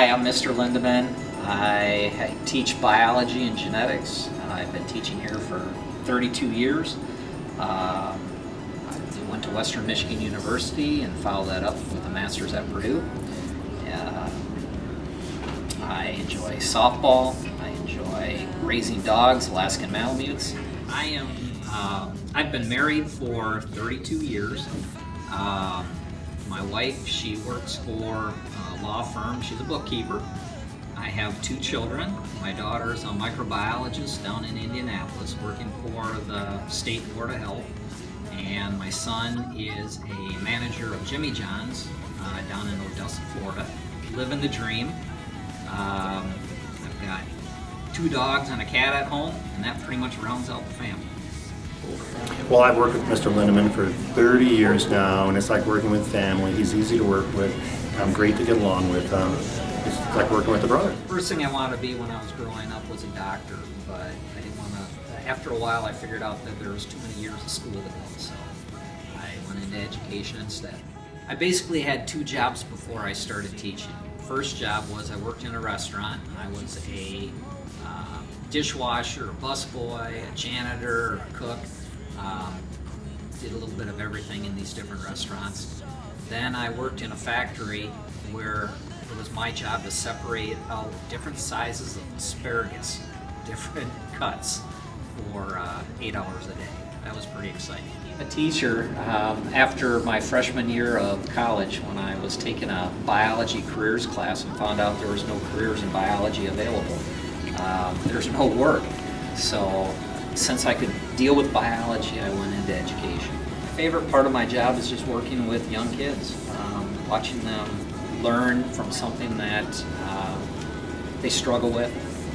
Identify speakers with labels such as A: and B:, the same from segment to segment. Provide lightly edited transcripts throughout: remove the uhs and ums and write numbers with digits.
A: Hi, I'm Mr. Lindeman. I teach biology and genetics. I've been teaching here for 32 years. I went to Western Michigan University and followed that up with a master's at Purdue. I enjoy softball. I enjoy raising dogs, Alaskan Malamutes. I've been married for 32 years. My wife, she works for a law firm. She's a bookkeeper. I have 2 children. My daughter's a microbiologist down in Indianapolis working for the State Board of Health. And my son is a manager of Jimmy John's down in Odessa, Florida. Living the dream. I've got 2 dogs and a cat at home, and that pretty much rounds out the family.
B: Well, I've worked with Mr. Lindeman for 30 years now, and it's like working with family. He's easy to work with. I'm great to get along with. It's like working with a brother.
A: First thing I wanted to be when I was growing up was a doctor, but I didn't want to. After a while, I figured out that there was too many years of school to go, so I went into education instead. I basically had 2 jobs before I started teaching. First job was I worked in a restaurant. I was a dishwasher, a busboy, a janitor, a cook. Did a little bit of everything in these different restaurants. Then I worked in a factory where it was my job to separate out different sizes of asparagus, different cuts for 8 hours a day. That was pretty exciting. A teacher, after my freshman year of college, when I was taking a biology careers class and found out there was no careers in biology available, there's no work. So since I could deal with biology, I went into education. My favorite part of my job is just working with young kids, watching them learn from something that they struggle with,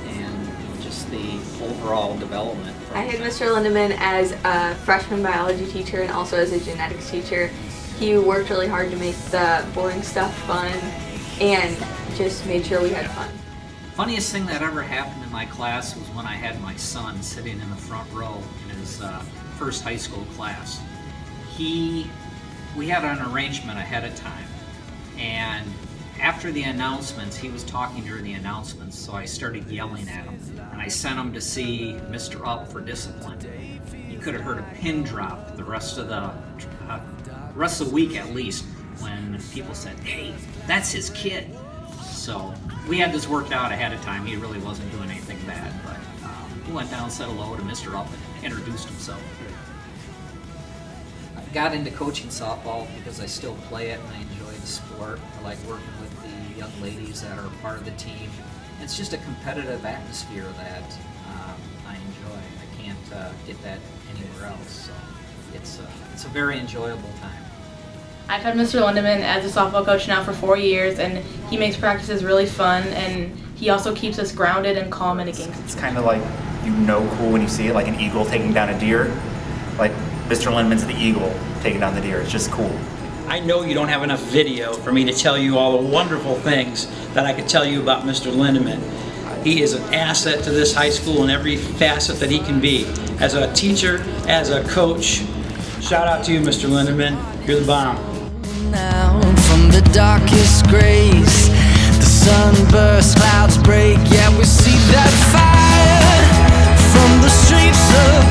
A: and just the overall development.
C: I had Mr. Lindeman as a freshman biology teacher and also as a genetics teacher. He worked really hard to make the boring stuff fun and just made sure we had fun.
A: Funniest thing that ever happened in my class was when I had my son sitting in the front row in his first high school class. We had an arrangement ahead of time, and after the announcements, he was talking during the announcements, so I started yelling at him, and I sent him to see Mr. Up for discipline. You could have heard a pin drop the rest of the week at least, when people said, "Hey, that's his kid." So we had this worked out ahead of time. He really wasn't doing anything bad, but he went down and said hello to Mr. Up and introduced himself. I got into coaching softball because I still play it and I enjoy the sport. I like working with the young ladies that are part of the team. It's just a competitive atmosphere that I enjoy. I can't get that anywhere else. So it's a very enjoyable time.
D: I've had Mr. Lindeman as a softball coach now for 4 years, and he makes practices really fun, and he also keeps us grounded and calm in a game.
E: It's kind of like, cool when you see it, like an eagle taking down a deer. Like Mr. Lindeman's the eagle taking down the deer. It's just cool.
F: I know you don't have enough video for me to tell you all the wonderful things that I could tell you about Mr. Lindeman. He is an asset to this high school in every facet that he can be. As a teacher, as a coach, shout out to you, Mr. Lindeman. You're the bomb.
G: Now from the darkest grays, the sunburst clouds break. Yeah, we see that fire from the streets of